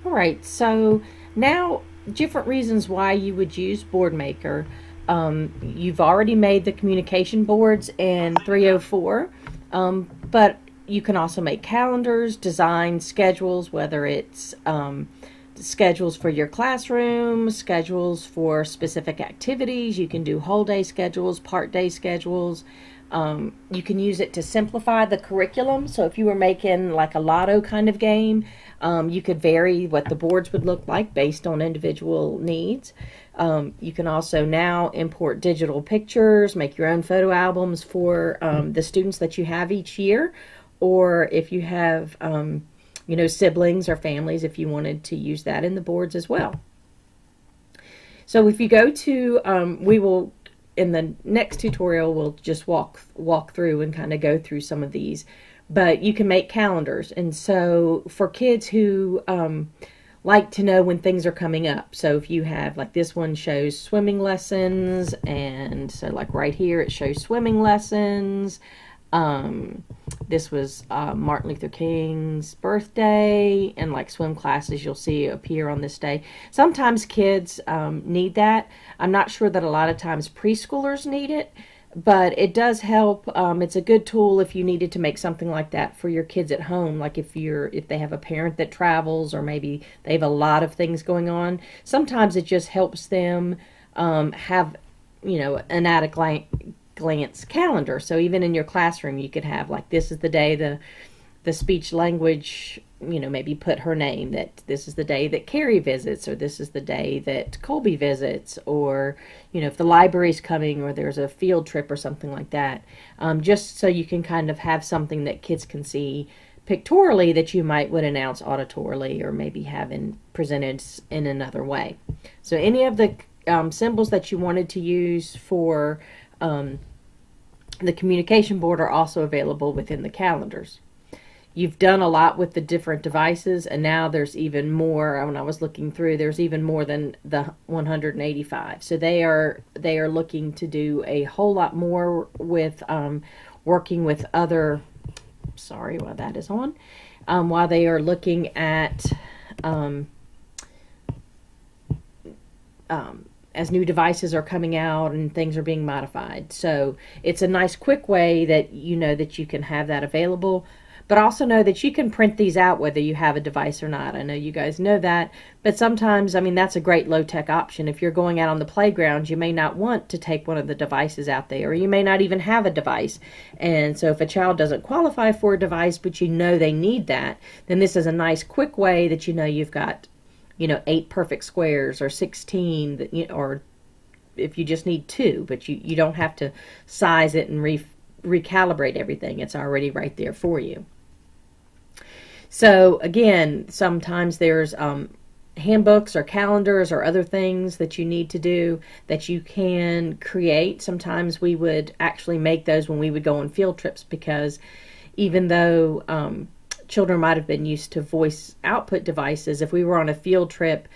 All right, so now different reasons why you would use boardmaker. You've already made the communication boards in 304, but you can also make calendars, design schedules, whether it's schedules for your classroom, schedules for specific activities. You can do whole day schedules, part day schedules. You can use it to simplify the curriculum. So if you were making like a lotto kind of game, you could vary what the boards would look like based on individual needs. You can also now import digital pictures, make your own photo albums for the students that you have each year, or if you have siblings or families, if you wanted to use that in the boards as well. So if you go to, we will in the next tutorial we'll just walk through and kind of go through some of these, but you can make calendars. And so for kids who like to know when things are coming up, so if you have, like, this one shows swimming lessons, and so like right here it shows swimming lessons. This was Martin Luther King's birthday, and like swim classes you'll see appear on this day. Sometimes kids need that. I'm not sure that a lot of times preschoolers need it, but it does help. It's a good tool if you needed to make something like that for your kids at home, like if they have a parent that travels, or maybe they have a lot of things going on. Sometimes it just helps them have an at a glance calendar. So even in your classroom you could have, like, this is the day the speech language, maybe put her name, that this is the day that Carrie visits, or this is the day that Colby visits, or if the library's coming, or there's a field trip or something like that, just so you can kind of have something that kids can see pictorially that you would announce auditorily, or maybe have presented in another way. So any of the symbols that you wanted to use for the communication board are also available within the calendars. You've done a lot with the different devices, and now there's even more. When I was looking through, there's even more than the 185. So they are looking to do a whole lot more with working with other. Sorry, while that is on, while they are looking at as new devices are coming out and things are being modified. So it's a nice quick way that that you can have that available, but also know that you can print these out whether you have a device or not. I know you guys know that, but sometimes, that's a great low-tech option. If you're going out on the playground, you may not want to take one of the devices out there, or you may not even have a device. And so if a child doesn't qualify for a device, but they need that, then this is a nice quick way that you've got 8 perfect squares, or 16, or if you just need 2, but you don't have to size it and recalibrate everything. It's already right there for you. So again, sometimes there's handbooks or calendars or other things that you need to do that you can create. Sometimes we would actually make those when we would go on field trips, because even though children might have been used to voice output devices, if we were on a field trip,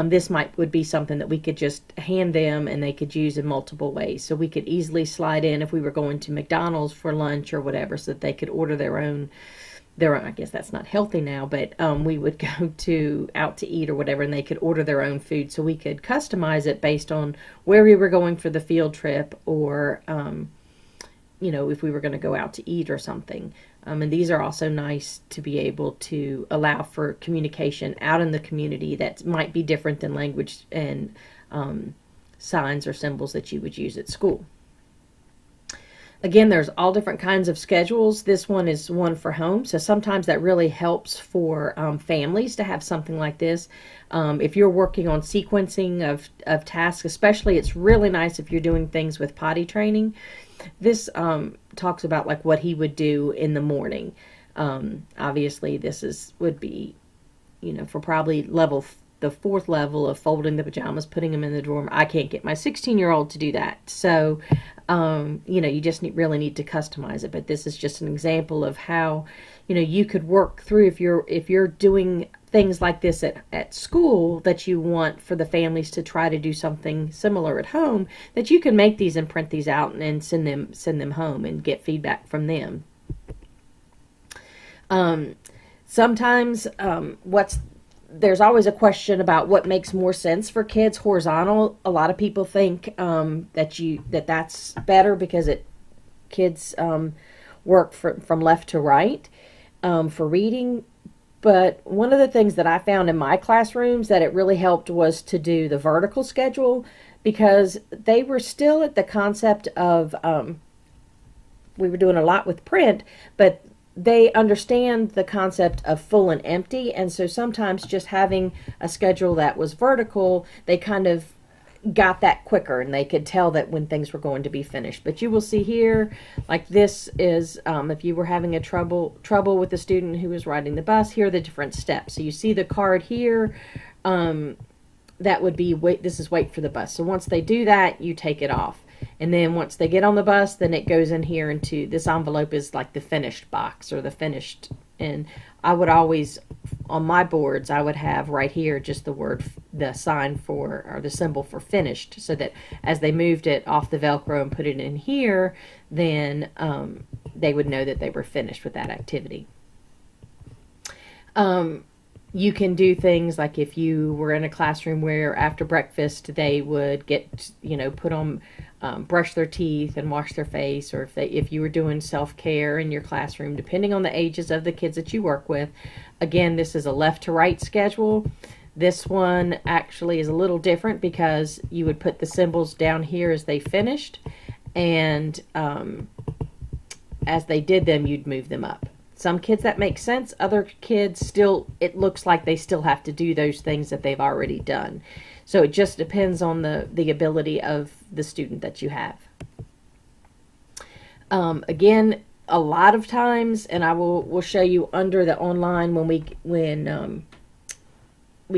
this would be something that we could just hand them and they could use in multiple ways. So we could easily slide in, if we were going to McDonald's for lunch or whatever, so that they could order their own. I guess that's not healthy now, but we would go out to eat or whatever, and they could order their own food. So we could customize it based on where we were going for the field trip, or if we were going to go out to eat or something. And these are also nice to be able to allow for communication out in the community that might be different than language and signs or symbols that you would use at school. Again, there's all different kinds of schedules. This one is one for home, so sometimes that really helps for families to have something like this. If you're working on sequencing of tasks, especially, it's really nice if you're doing things with potty training. This talks about like what he would do in the morning. Obviously, this would be, for probably the 4th level of folding the pajamas, putting them in the drawer. I can't get my 16-year-old to do that. So, you just really need to customize it. But this is just an example of how, you could work through if you're doing things like this at school, that you want for the families to try to do something similar at home, that you can make these and print these out and send them home and get feedback from them. Sometimes what's there's always a question about what makes more sense for kids. Horizontal, a lot of people think that's better because kids work from left to right for reading. But one of the things that I found in my classrooms that it really helped was to do the vertical schedule, because they were still at the concept of, we were doing a lot with print, but they understand the concept of full and empty. And so sometimes just having a schedule that was vertical, they kind of got that quicker and they could tell that when things were going to be finished. But you will see here, like this is, if you were having a trouble with the student who was riding the bus, here are the different steps. So you see the card here, that would be this is wait for the bus. So once they do that, you take it off. And then once they get on the bus, then it goes in here into this envelope is like the finished box or the finished. And I would always, on my boards, I would have right here just the sign for, or the symbol for finished, so that as they moved it off the Velcro and put it in here, then they would know that they were finished with that activity. You can do things like if you were in a classroom where after breakfast they would get, put on, brush their teeth and wash their face, or if you were doing self-care in your classroom, depending on the ages of the kids that you work with. Again, this is a left to right schedule. This one actually is a little different because you would put the symbols down here as they finished, and as they did them, you'd move them up. Some kids that makes sense. Other kids still, it looks like they still have to do those things that they've already done. So it just depends on the ability of the student that you have. Again, a lot of times, and we'll show you under the online when we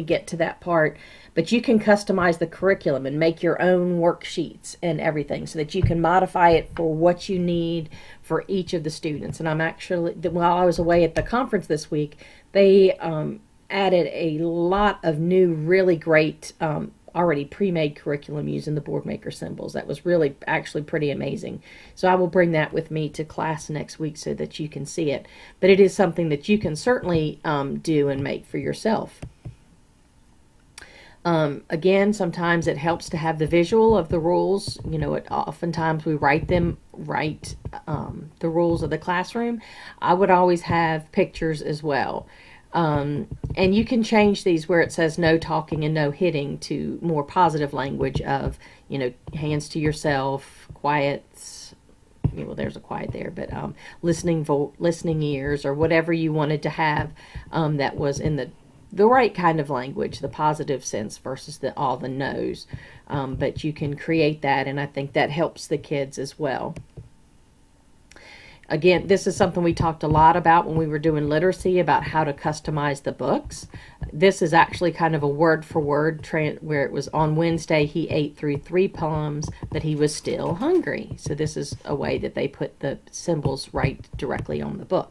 get to that part, but you can customize the curriculum and make your own worksheets and everything so that you can modify it for what you need for each of the students. And I'm actually, while I was away at the conference this week, they added a lot of new, really great, already pre-made curriculum using the boardmaker symbols. That was really actually pretty amazing. So I will bring that with me to class next week so that you can see it. But it is something that you can certainly do and make for yourself. Again, sometimes it helps to have the visual of the rules. Oftentimes we write the rules of the classroom. I would always have pictures as well. And you can change these where it says no talking and no hitting to more positive language of, hands to yourself, quiets. Well, there's a quiet there, but listening ears, or whatever you wanted to have that was in the right kind of language, the positive sense versus all the no's. But you can create that, and I think that helps the kids as well. Again, this is something we talked a lot about when we were doing literacy, about how to customize the books. This is actually kind of a word-for-word where it was on Wednesday he ate through 3 poems, but he was still hungry. So this is a way that they put the symbols right directly on the book.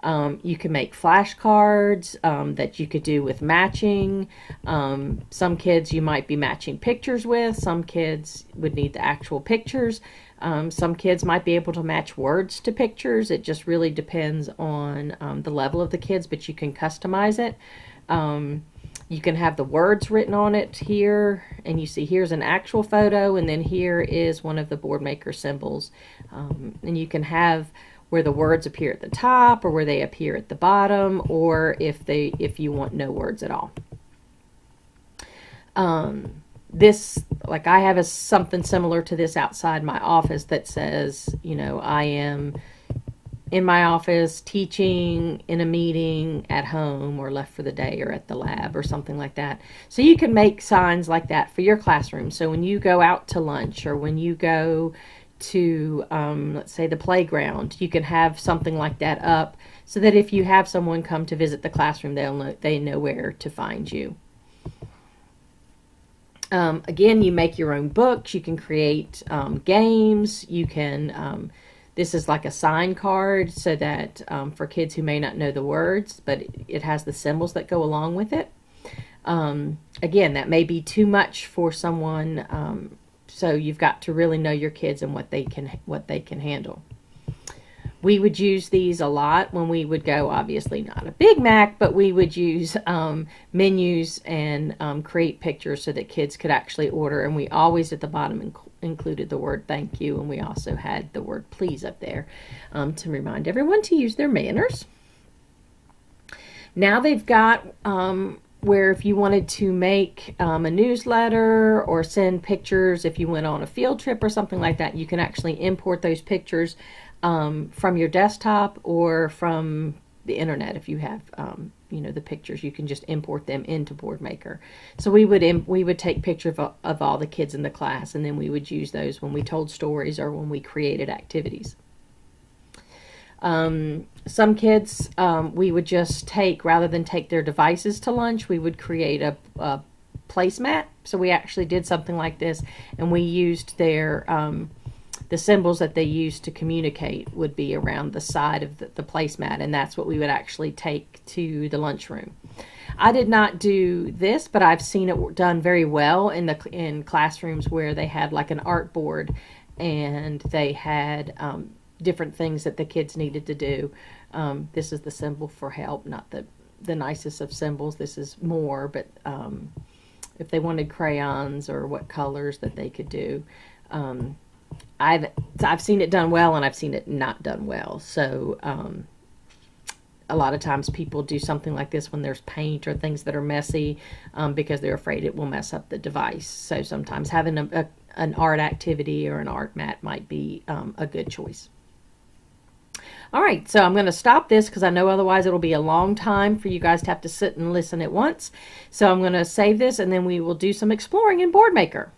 You can make flashcards that you could do with matching. Some kids you might be matching pictures with. Some kids would need the actual pictures. Some kids might be able to match words to pictures. It just really depends on the level of the kids, but you can customize it. You can have the words written on it here, and you see here's an actual photo, and then here is one of the boardmaker symbols. And you can have where the words appear at the top, or where they appear at the bottom, or if you want no words at all. This, like I have something similar to this outside my office that says, I am in my office teaching, in a meeting, at home, or left for the day, or at the lab, or something like that. So you can make signs like that for your classroom. So when you go out to lunch, or when you go to, let's say, the playground, you can have something like that up so that if you have someone come to visit the classroom, they know where to find you. Again, you make your own books. You can create games. You can, this is like a sign card so that for kids who may not know the words, but it has the symbols that go along with it. Again, that may be too much for someone, so you've got to really know your kids and what they can handle. We would use these a lot when we would go, obviously not a Big Mac, but we would use menus and create pictures so that kids could actually order. And we always at the bottom included the word thank you, and we also had the word please up there to remind everyone to use their manners. Now they've got where if you wanted to make a newsletter or send pictures, if you went on a field trip or something like that, you can actually import those pictures from your desktop or from the internet. If you have the pictures, you can just import them into boardmaker. So we would take pictures of all the kids in the class, and then we would use those when we told stories or when we created activities. Some kids, we would just take, rather than take their devices to lunch, we would create a placemat. So we actually did something like this, and we used their the symbols that they used to communicate would be around the side of the placemat, and that's what we would actually take to the lunchroom. I did not do this, but I've seen it done very well in classrooms where they had like an art board, and they had different things that the kids needed to do. This is the symbol for help, not the nicest of symbols. This is more, but if they wanted crayons or what colors that they could do. I've seen it done well, and I've seen it not done well. So a lot of times people do something like this when there's paint or things that are messy because they're afraid it will mess up the device. So sometimes having an art activity or an art mat might be a good choice. All right, so I'm going to stop this because I know otherwise it'll be a long time for you guys to have to sit and listen at once. So I'm going to save this, and then we will do some exploring in boardmaker.